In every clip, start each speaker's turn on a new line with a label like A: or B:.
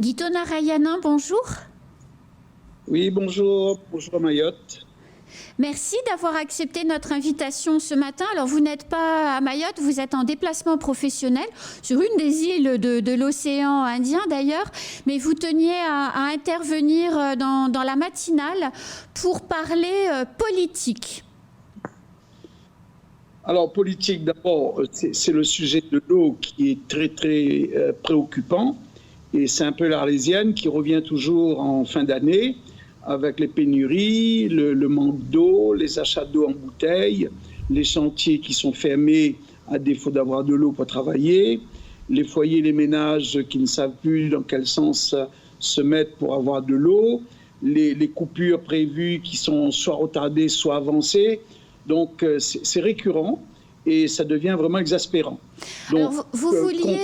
A: Guito Narayanin, bonjour.
B: Oui, bonjour. Bonjour Mayotte.
A: Merci d'avoir accepté notre invitation ce matin. Alors, vous n'êtes pas à Mayotte, vous êtes en déplacement professionnel sur une des îles de l'océan Indien d'ailleurs, mais vous teniez à intervenir dans la matinale pour parler politique.
B: Alors, politique, d'abord, c'est le sujet de l'eau qui est très, très préoccupant. Et c'est un peu l'Arlésienne qui revient toujours en fin d'année avec les pénuries, le manque d'eau, les achats d'eau en bouteilles, les chantiers qui sont fermés à défaut d'avoir de l'eau pour travailler, les foyers, les ménages qui ne savent plus dans quel sens se mettre pour avoir de l'eau, les coupures prévues qui sont soit retardées, soit avancées. Donc, c'est récurrent et ça devient vraiment exaspérant. Donc,
A: alors, vous vouliez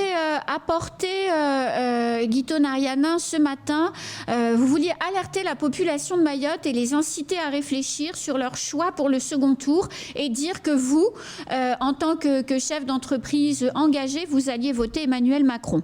A: apporter, Guito Narayanin, ce matin, vous vouliez alerter la population de Mayotte et les inciter à réfléchir sur leur choix pour le second tour et dire que vous, en tant que chef d'entreprise engagé, vous alliez voter Emmanuel Macron.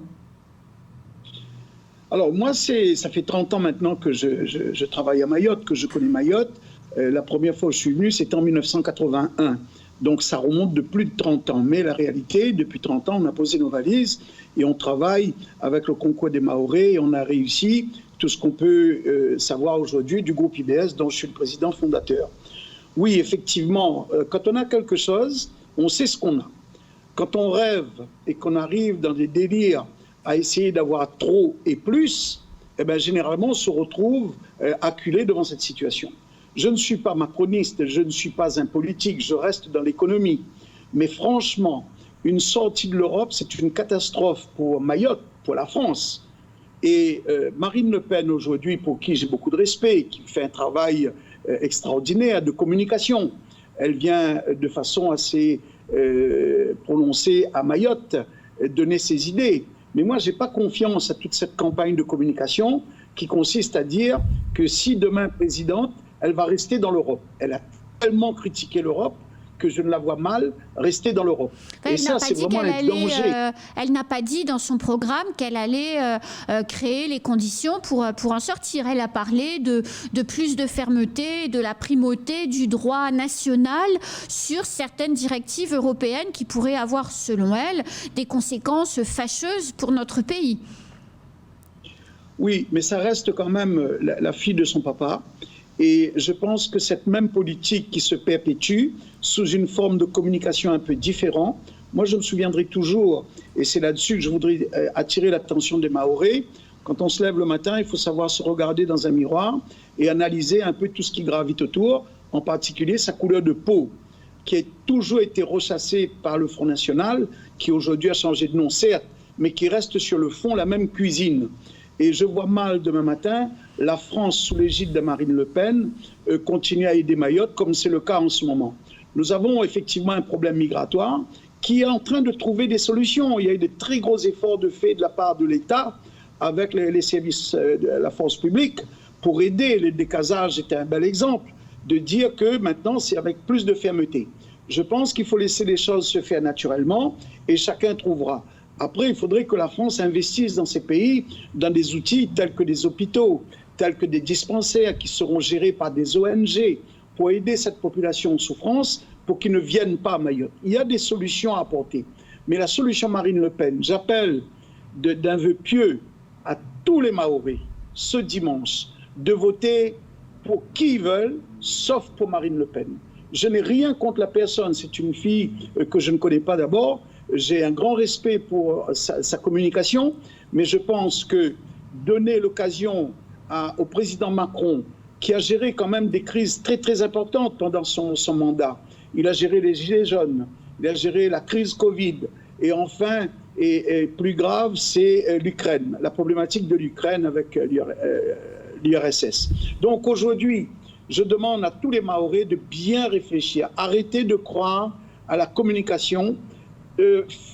B: Alors moi, ça fait 30 ans maintenant que je travaille à Mayotte, que je connais Mayotte. La première fois où je suis venu, c'était en 1981. Donc ça remonte de plus de 30 ans. Mais la réalité, depuis 30 ans, on a posé nos valises et on travaille avec le concours des Mahorais et on a réussi tout ce qu'on peut savoir aujourd'hui du groupe IBS dont je suis le président fondateur. Oui, effectivement, quand on a quelque chose, on sait ce qu'on a. Quand on rêve et qu'on arrive dans des délires à essayer d'avoir trop et plus, eh bien, généralement, on se retrouve acculé devant cette situation. Je ne suis pas macroniste, je ne suis pas un politique, je reste dans l'économie. Mais franchement, une sortie de l'Europe, c'est une catastrophe pour Mayotte, pour la France. Et Marine Le Pen, aujourd'hui, pour qui j'ai beaucoup de respect, qui fait un travail extraordinaire de communication, elle vient de façon assez prononcée à Mayotte donner ses idées. Mais moi, je n'ai pas confiance à toute cette campagne de communication qui consiste à dire que si demain présidente, elle va rester dans l'Europe. Elle a tellement critiqué l'Europe que je ne la vois mal rester dans l'Europe.
A: Et ça, c'est vraiment un danger. Elle n'a pas dit dans son programme qu'elle allait créer les conditions pour en sortir. Elle a parlé de plus de fermeté, de la primauté du droit national sur certaines directives européennes qui pourraient avoir, selon elle, des conséquences fâcheuses pour notre pays.
B: Oui, mais ça reste quand même la fille de son papa. Et je pense que cette même politique qui se perpétue sous une forme de communication un peu différente, moi je me souviendrai toujours, et c'est là-dessus que je voudrais attirer l'attention des Mahorais, quand on se lève le matin, il faut savoir se regarder dans un miroir et analyser un peu tout ce qui gravite autour, en particulier sa couleur de peau, qui a toujours été rechassée par le Front National, qui aujourd'hui a changé de nom certes, mais qui reste sur le fond la même cuisine. Et je vois mal demain matin la France, sous l'égide de Marine Le Pen, continuer à aider Mayotte, comme c'est le cas en ce moment. Nous avons effectivement un problème migratoire qui est en train de trouver des solutions. Il y a eu de très gros efforts de fait de la part de l'État avec les services de la force publique pour aider. Le décasage était un bel exemple de dire que maintenant c'est avec plus de fermeté. Je pense qu'il faut laisser les choses se faire naturellement et chacun trouvera. Après, il faudrait que la France investisse dans ces pays, dans des outils tels que des hôpitaux, tels que des dispensaires qui seront gérés par des ONG pour aider cette population en souffrance pour qu'ils ne viennent pas à Mayotte. Il y a des solutions à apporter. Mais la solution Marine Le Pen, j'appelle d'un vœu pieux à tous les Mahorais ce dimanche de voter pour qui ils veulent, sauf pour Marine Le Pen. Je n'ai rien contre la personne, c'est une fille que je ne connais pas d'abord. J'ai un grand respect pour sa communication, mais je pense que donner l'occasion au président Macron, qui a géré quand même des crises très très importantes pendant son mandat, il a géré les gilets jaunes, il a géré la crise Covid, et enfin, et plus grave, c'est l'Ukraine, la problématique de l'Ukraine avec l'URSS. Donc aujourd'hui, je demande à tous les Mahorais de bien réfléchir, arrêter de croire à la communication.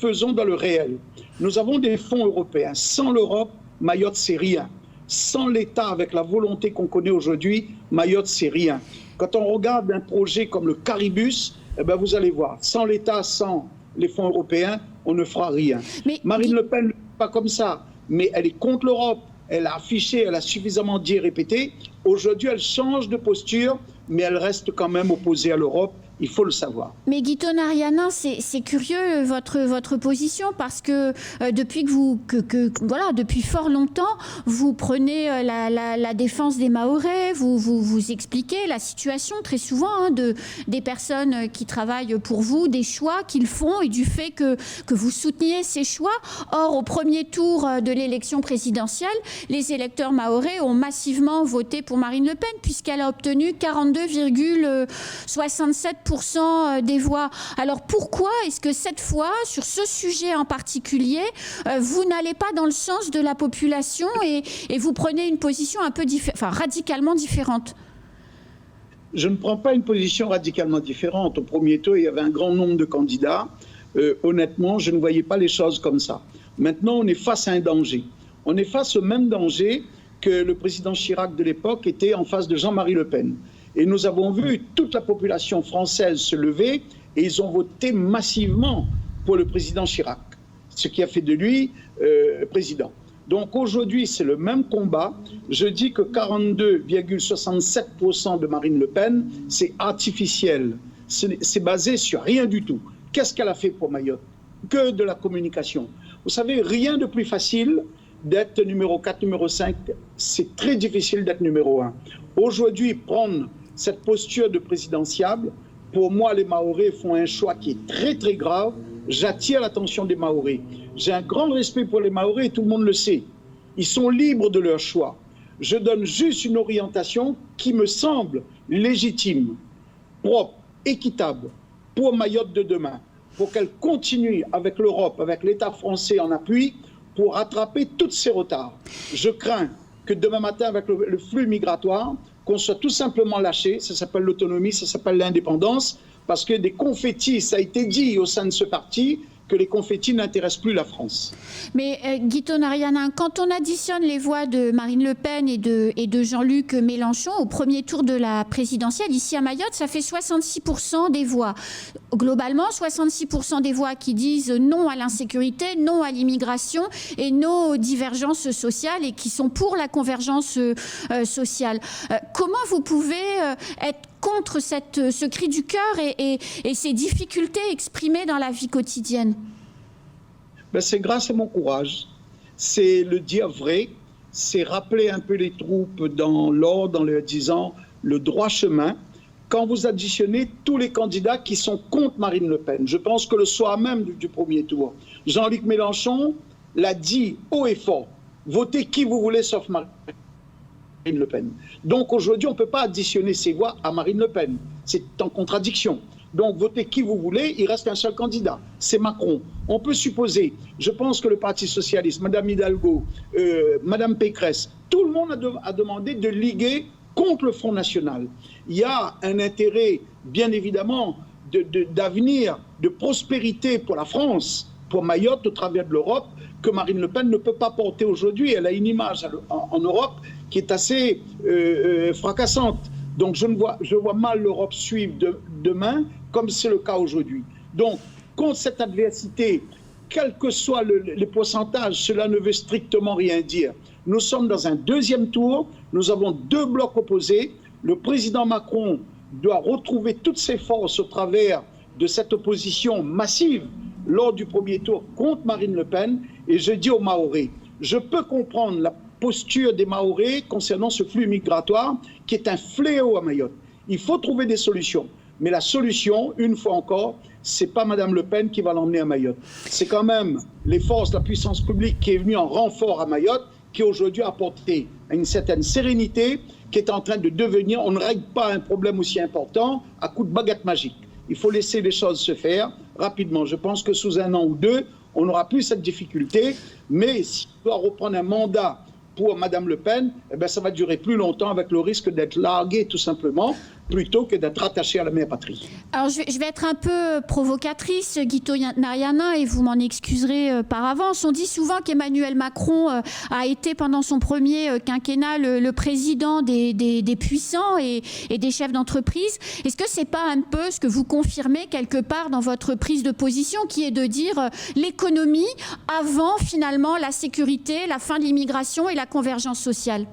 B: Faisons dans le réel. Nous avons des fonds européens. Sans l'Europe, Mayotte, c'est rien. Sans l'État, avec la volonté qu'on connaît aujourd'hui, Mayotte, c'est rien. Quand on regarde un projet comme le Caribus, eh ben vous allez voir, sans l'État, sans les fonds européens, on ne fera rien. Mais Marine Le Pen ne fait pas comme ça, mais elle est contre l'Europe. elle a affiché, elle a suffisamment dit et répété. Aujourd'hui, elle change de posture, mais elle reste quand même opposée à l'Europe. Il faut le savoir.
A: Mais Guito Narianin, c'est curieux votre position parce que depuis depuis fort longtemps, vous prenez la défense des Mahorais, vous expliquez la situation très souvent des personnes qui travaillent pour vous, des choix qu'ils font et du fait que vous souteniez ces choix. Or, au premier tour de l'élection présidentielle, les électeurs mahorais ont massivement voté pour Marine Le Pen puisqu'elle a obtenu 42,67% des voix. Alors pourquoi est-ce que cette fois, sur ce sujet en particulier, vous n'allez pas dans le sens de la population et vous prenez une position un peu radicalement différente?
B: Je ne prends pas une position radicalement différente. Au premier tour, il y avait un grand nombre de candidats. Honnêtement, je ne voyais pas les choses comme ça. Maintenant, on est face à un danger. On est face au même danger que le président Chirac de l'époque était en face de Jean-Marie Le Pen. Et nous avons vu toute la population française se lever et ils ont voté massivement pour le président Chirac, ce qui a fait de lui président. Donc aujourd'hui, c'est le même combat. Je dis que 42,67% de Marine Le Pen, c'est artificiel. C'est basé sur rien du tout. Qu'est-ce qu'elle a fait pour Mayotte? Que de la communication. Vous savez, rien de plus facile d'être numéro 4, numéro 5. C'est très difficile d'être numéro 1. Aujourd'hui, prendre cette posture de présidentiable, pour moi, les Mahorais font un choix qui est très, très grave. J'attire l'attention des Mahorais. J'ai un grand respect pour les Mahorais et tout le monde le sait. Ils sont libres de leur choix. Je donne juste une orientation qui me semble légitime, propre, équitable pour Mayotte de demain, pour qu'elle continue avec l'Europe, avec l'État français en appui, pour rattraper tous ces retards. Je crains que demain matin, avec le flux migratoire, qu'on soit tout simplement lâché. Ça s'appelle l'autonomie, ça s'appelle l'indépendance, parce que des confettis, ça a été dit au sein de ce parti, que les confettis n'intéressent plus la France.
A: Mais Guito Narianin, quand on additionne les voix de Marine Le Pen et de Jean-Luc Mélenchon au premier tour de la présidentielle, ici à Mayotte, ça fait 66% des voix. Globalement, 66% des voix qui disent non à l'insécurité, non à l'immigration et non aux divergences sociales et qui sont pour la convergence sociale. Comment vous pouvez être contre ce cri du cœur et ces difficultés exprimées dans la vie quotidienne?
B: Ben, c'est grâce à mon courage, c'est le dire vrai, c'est rappeler un peu les troupes dans l'ordre en leur disant le droit chemin. Quand vous additionnez tous les candidats qui sont contre Marine Le Pen, je pense que le soir même du premier tour, Jean-Luc Mélenchon l'a dit haut et fort, votez qui vous voulez sauf Marine Le Pen. Donc aujourd'hui, on ne peut pas additionner ses voix à Marine Le Pen. C'est en contradiction. Donc votez qui vous voulez, il reste un seul candidat, c'est Macron. On peut supposer, je pense que le Parti Socialiste, Mme Hidalgo, Mme Pécresse, tout le monde a demandé de liguer contre le Front National. Il y a un intérêt, bien évidemment, d'avenir, de prospérité pour la France, pour Mayotte au travers de l'Europe, que Marine Le Pen ne peut pas porter aujourd'hui. Elle a une image en Europe qui est assez fracassante. Donc je vois mal l'Europe suivre demain, comme c'est le cas aujourd'hui. Donc, contre cette adversité, quel que soit les pourcentages, cela ne veut strictement rien dire. Nous sommes dans un deuxième tour, nous avons deux blocs opposés. Le président Macron doit retrouver toutes ses forces au travers de cette opposition massive lors du premier tour contre Marine Le Pen. Et je dis aux Mahorais, je peux comprendre la posture des Mahorais concernant ce flux migratoire qui est un fléau à Mayotte. Il faut trouver des solutions. Mais la solution, une fois encore, ce n'est pas Mme Le Pen qui va l'emmener à Mayotte. C'est quand même les forces, la puissance publique qui est venue en renfort à Mayotte, qui aujourd'hui a apporté une certaine sérénité, qui est en train de devenir, on ne règle pas un problème aussi important à coup de baguette magique. Il faut laisser les choses se faire rapidement. Je pense que sous un an ou deux, on n'aura plus cette difficulté. Mais si on doit reprendre un mandat pour Mme Le Pen, eh bien, ça va durer plus longtemps avec le risque d'être largué tout simplement plutôt que d'être attaché à la mère patrie.
A: Alors, je vais être un peu provocatrice, Guito Narianin, et vous m'en excuserez par avance. On dit souvent qu'Emmanuel Macron a été, pendant son premier quinquennat, le président des puissants et des chefs d'entreprise. Est-ce que c'est pas un peu ce que vous confirmez quelque part dans votre prise de position, qui est de dire l'économie avant, finalement, la sécurité, la fin de l'immigration et la convergence sociale?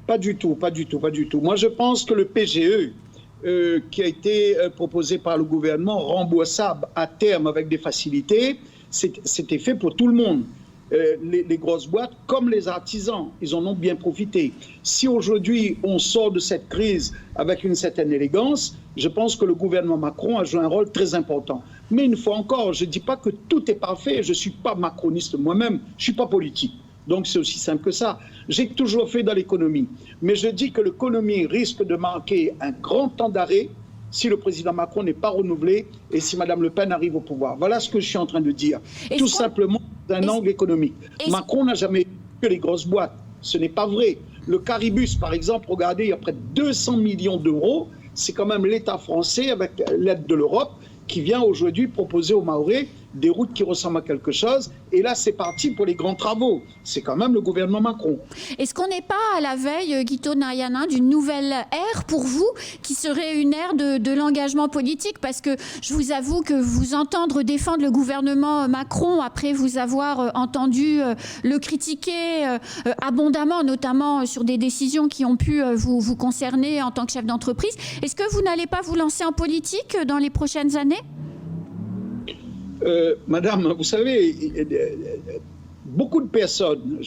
B: Pas du tout, pas du tout, pas du tout. Moi, je pense que le PGE, qui a été proposé par le gouvernement, remboursable à terme avec des facilités, c'était fait pour tout le monde. Les grosses boîtes comme les artisans, ils en ont bien profité. Si aujourd'hui on sort de cette crise avec une certaine élégance, je pense que le gouvernement Macron a joué un rôle très important. Mais une fois encore, je ne dis pas que tout est parfait, je ne suis pas macroniste moi-même, je ne suis pas politique. Donc c'est aussi simple que ça. J'ai toujours fait dans l'économie. Mais je dis que l'économie risque de marquer un grand temps d'arrêt si le président Macron n'est pas renouvelé et si Mme Le Pen arrive au pouvoir. Voilà ce que je suis en train de dire. Tout simplement d'un angle économique. Macron n'a jamais que les grosses boîtes. Ce n'est pas vrai. Le Caribus, par exemple, regardez, il y a près de 200 millions d'euros. C'est quand même l'État français, avec l'aide de l'Europe, qui vient aujourd'hui proposer aux Mahorais des routes qui ressemblent à quelque chose. Et là, c'est parti pour les grands travaux. C'est quand même le gouvernement Macron.
A: Est-ce qu'on n'est pas à la veille, Guito Narianin, d'une nouvelle ère pour vous, qui serait une ère de l'engagement politique? Parce que je vous avoue que vous entendre défendre le gouvernement Macron, après vous avoir entendu le critiquer abondamment, notamment sur des décisions qui ont pu vous concerner en tant que chef d'entreprise, est-ce que vous n'allez pas vous lancer en politique dans les prochaines années?
B: Madame, vous savez, beaucoup de personnes,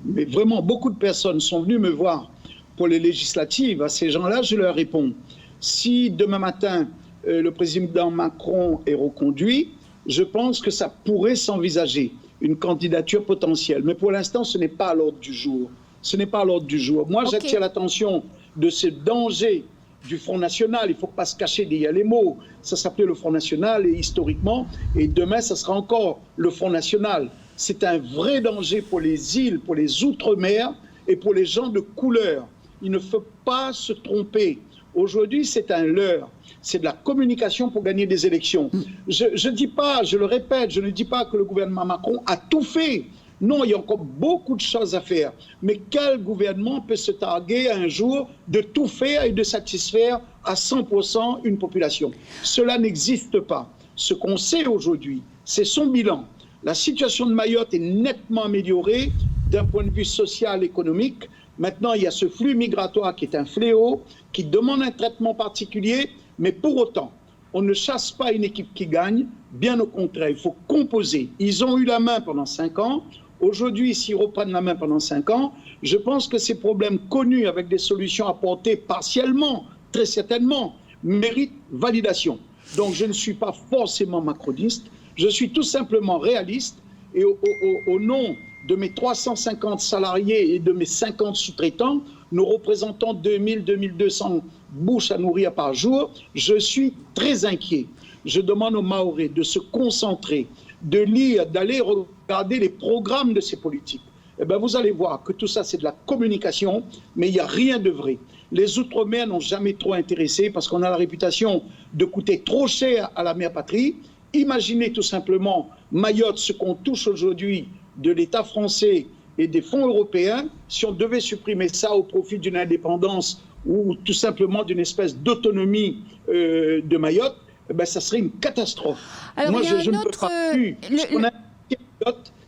B: mais vraiment beaucoup de personnes sont venues me voir pour les législatives. À ces gens-là, je leur réponds, si demain matin, le président Macron est reconduit, je pense que ça pourrait s'envisager, une candidature potentielle. Mais pour l'instant, ce n'est pas à l'ordre du jour. Ce n'est pas à l'ordre du jour. Moi, j'attire l'attention de ce danger du Front National. Il ne faut pas se cacher derrière les mots. Ça s'appelait le Front National et historiquement, et demain, ça sera encore le Front National. C'est un vrai danger pour les îles, pour les outre-mer et pour les gens de couleur. Il ne faut pas se tromper. Aujourd'hui, c'est un leurre. C'est de la communication pour gagner des élections. Je dis pas, je le répète, je ne dis pas que le gouvernement Macron a tout fait. Non, il y a encore beaucoup de choses à faire. Mais quel gouvernement peut se targuer un jour de tout faire et de satisfaire à 100% une population? Cela n'existe pas. Ce qu'on sait aujourd'hui, c'est son bilan. La situation de Mayotte est nettement améliorée d'un point de vue social, économique. Maintenant, il y a ce flux migratoire qui est un fléau, qui demande un traitement particulier, mais pour autant, on ne chasse pas une équipe qui gagne, bien au contraire, il faut composer. Ils ont eu la main pendant 5 ans. Aujourd'hui, s'ils reprennent la main pendant 5 ans, je pense que ces problèmes connus avec des solutions apportées partiellement, très certainement, méritent validation. Donc je ne suis pas forcément macroniste, je suis tout simplement réaliste et au nom de mes 350 salariés et de mes 50 sous-traitants, nous représentons 2000-2200 bouches à nourrir par jour, je suis très inquiet. Je demande aux Mahorais de se concentrer, de lire, d'aller regarder les programmes de ces politiques. Eh bien, vous allez voir que tout ça, c'est de la communication, mais il n'y a rien de vrai. Les Outre-mer n'ont jamais trop intéressé parce qu'on a la réputation de coûter trop cher à la mère patrie. Imaginez tout simplement Mayotte, ce qu'on touche aujourd'hui de l'État français et des fonds européens, si on devait supprimer ça au profit d'une indépendance ou tout simplement d'une espèce d'autonomie de Mayotte, eh ben, ça serait une catastrophe.
A: Alors,
B: moi, je ne peux pas plus.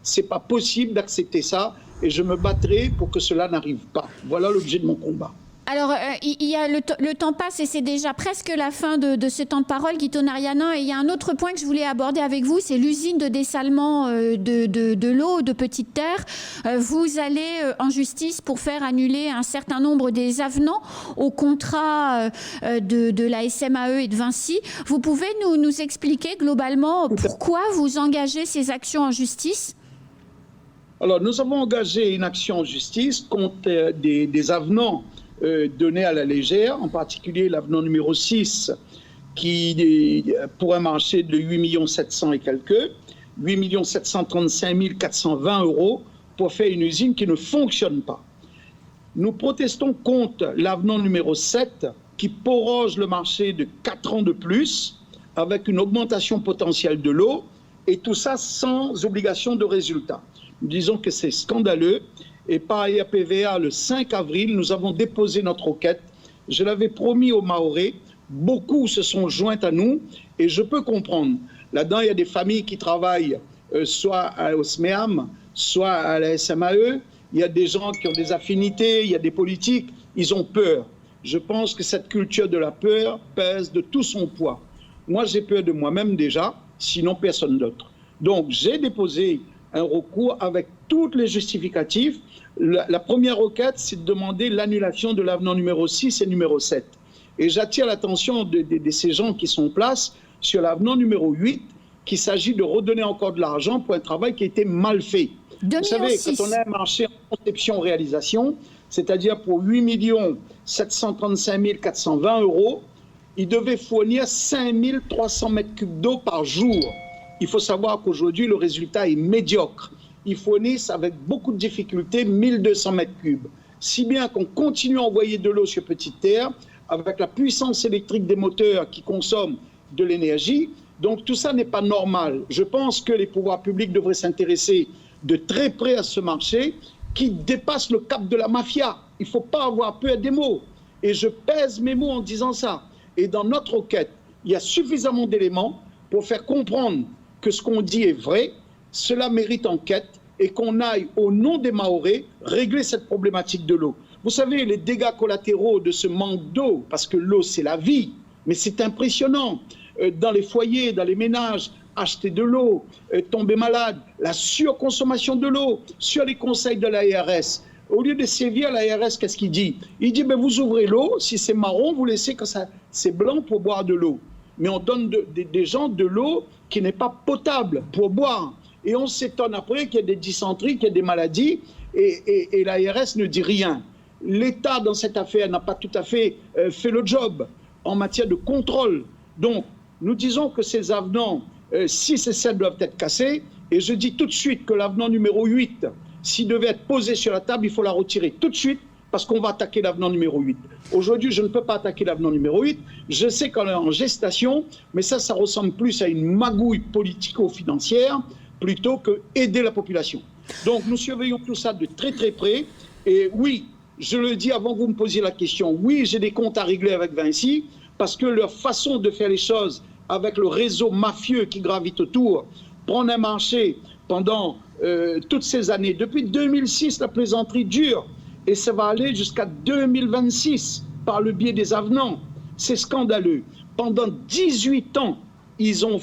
B: C'est pas possible d'accepter ça et je me battrai pour que cela n'arrive pas. Voilà l'objet de mon combat.
A: Alors, il y a le temps passe et c'est déjà presque la fin de ce temps de parole, Guito Narianin. Et il y a un autre point que je voulais aborder avec vous, c'est l'usine de dessalement de l'eau de Petite Terre. Vous allez en justice pour faire annuler un certain nombre des avenants au contrat de la SMAE et de Vinci. Vous pouvez nous expliquer globalement pourquoi vous engagez ces actions en justice ?
B: Alors, nous avons engagé une action en justice contre des avenants donnés à la légère, en particulier l'avenant numéro 6, qui pour un marché de 8 700 000 et quelques, 8 735 420 € pour faire une usine qui ne fonctionne pas. Nous protestons contre l'avenant numéro 7 qui proroge le marché de 4 ans de plus avec une augmentation potentielle de l'eau et tout ça sans obligation de résultat. Nous disons que c'est scandaleux et par APVA, le 5 avril, nous avons déposé notre requête. Je l'avais promis aux Mahorais, beaucoup se sont joints à nous et je peux comprendre. Là-dedans, il y a des familles qui travaillent soit au SMEAM, soit à la SMAE. Il y a des gens qui ont des affinités, il y a des politiques, ils ont peur. Je pense que cette culture de la peur pèse de tout son poids. Moi, j'ai peur de moi-même déjà, sinon personne d'autre. Donc, j'ai déposé un recours avec toutes les justificatifs. La première requête, c'est de demander l'annulation de l'avenant numéro 6 et numéro 7. Et j'attire l'attention de ces gens qui sont en place sur l'avenant numéro 8, qu'il s'agit de redonner encore de l'argent pour un travail qui a été mal fait. Vous savez, quand on a un marché en conception-réalisation, c'est-à-dire pour 8 735 420 €, il devait fournir 5 300 mètres cubes d'eau par jour. Il faut savoir qu'aujourd'hui, le résultat est médiocre. Ils fournissent avec beaucoup de difficultés 1200 mètres cubes. Si bien qu'on continue à envoyer de l'eau sur petite terre, avec la puissance électrique des moteurs qui consomment de l'énergie. Donc tout ça n'est pas normal. Je pense que les pouvoirs publics devraient s'intéresser de très près à ce marché qui dépasse le cap de la mafia. Il ne faut pas avoir peur des mots. Et je pèse mes mots en disant ça. Et dans notre requête, il y a suffisamment d'éléments pour faire comprendre que ce qu'on dit est vrai. Cela mérite enquête et qu'on aille, au nom des Mahorais, régler cette problématique de l'eau. Vous savez, les dégâts collatéraux de ce manque d'eau, parce que l'eau, c'est la vie, mais c'est impressionnant. Dans les foyers, dans les ménages, acheter de l'eau, tomber malade, la surconsommation de l'eau, sur les conseils de l'ARS. Au lieu de sévir, l'ARS, qu'est-ce qu'il dit? Il dit, ben, vous ouvrez l'eau, si c'est marron, vous laissez quand c'est blanc pour boire de l'eau. Mais on donne des gens de l'eau qui n'est pas potable pour boire. Et on s'étonne après qu'il y a des dysenteries, qu'il y a des maladies, et l'ARS ne dit rien. L'État, dans cette affaire, n'a pas tout à fait fait le job en matière de contrôle. Donc, nous disons que ces avenants 6 et 7 doivent être cassés. Et je dis tout de suite que l'avenant numéro 8, s'il devait être posé sur la table, il faut la retirer tout de suite parce qu'on va attaquer l'avenant numéro 8. Aujourd'hui, je ne peux pas attaquer l'avenant numéro 8. Je sais qu'on est en gestation, mais ça ressemble plus à une magouille politico-financière plutôt que aider la population. Donc, nous surveillons tout ça de très très près. Et oui, je le dis avant que vous me posiez la question, oui, j'ai des comptes à régler avec Vinci parce que leur façon de faire les choses avec le réseau mafieux qui gravite autour, prendre un marché pendant toutes ces années. Depuis 2006, la plaisanterie dure et ça va aller jusqu'à 2026 par le biais des avenants. C'est scandaleux. Pendant 18 ans, ils ont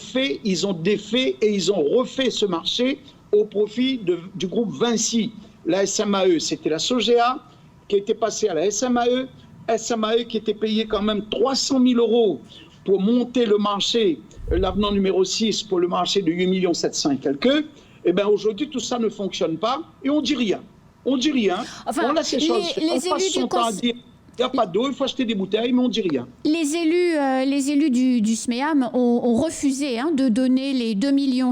B: défait et ils ont refait ce marché au profit du groupe Vinci. La SMAE, c'était la Sogea qui était passée à la SMAE. SMAE qui était payé quand même 300 000 € pour monter le marché, l'avenant numéro 6 pour le marché de 8 700 000 quelques. Eh bien aujourd'hui, tout ça ne fonctionne pas et on dit rien. On dit rien.
A: Enfin,
B: on laisse ces choses. On passe son temps à dire il n'y a pas d'eau, il faut acheter des bouteilles, mais on ne dit rien.
A: Les élus du SMEAM ont refusé de donner les 2,6 millions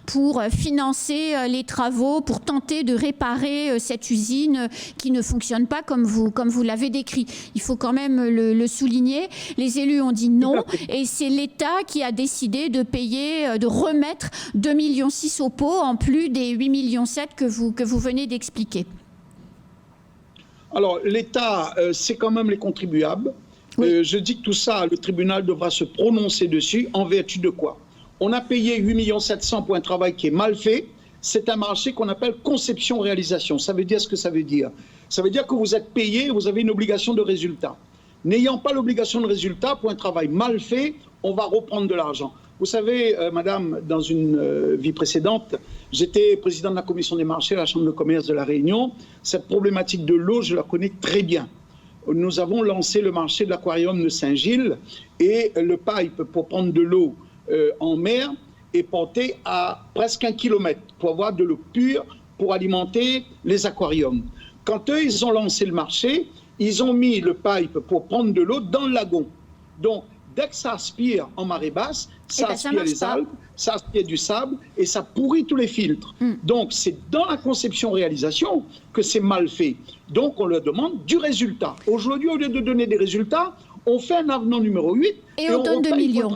A: pour financer les travaux, pour tenter de réparer cette usine qui ne fonctionne pas comme vous l'avez décrit. Il faut quand même le souligner. Les élus ont dit non et c'est l'État qui a décidé de payer, de remettre 2,6 millions au pot en plus des 8,7 millions que vous venez d'expliquer. Alors,
B: l'État, c'est quand même les contribuables. Oui. Je dis que tout ça, le tribunal devra se prononcer dessus. En vertu de quoi? On a payé 8 700 000 pour un travail qui est mal fait. C'est un marché qu'on appelle conception-réalisation. Ça veut dire ce que ça veut dire. Ça veut dire que vous êtes payé, vous avez une obligation de résultat. N'ayant pas l'obligation de résultat pour un travail mal fait, on va reprendre de l'argent. Vous savez, madame, dans une vie précédente, j'étais président de la commission des marchés à la Chambre de commerce de La Réunion. Cette problématique de l'eau, je la connais très bien. Nous avons lancé le marché de l'aquarium de Saint-Gilles et le pipe pour prendre de l'eau en mer est porté à presque 1 kilomètre pour avoir de l'eau pure pour alimenter les aquariums. Quand eux, ils ont lancé le marché, ils ont mis le pipe pour prendre de l'eau dans le lagon. Donc, dès que ça aspire en marée basse, ça aspire les
A: pas.
B: algues, ça aspire du sable et ça pourrit tous les filtres. Donc, c'est dans la conception-réalisation que c'est mal fait. Donc, on leur demande du résultat. Aujourd'hui, au lieu de donner des résultats, on fait un avenant numéro 8
A: et on donne 2 millions.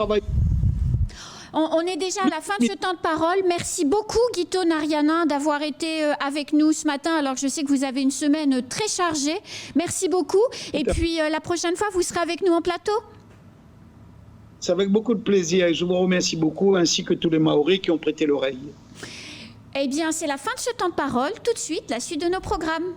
A: On est déjà à la fin de ce temps de parole. Merci beaucoup, Guito Narianin, d'avoir été avec nous ce matin, alors que je sais que vous avez une semaine très chargée. Merci beaucoup. Et puis, la prochaine fois, vous serez avec nous en plateau.
B: C'est avec beaucoup de plaisir et je vous remercie beaucoup, ainsi que tous les Maoris qui ont prêté l'oreille.
A: Eh bien, c'est la fin de ce temps de parole. Tout de suite, la suite de nos programmes.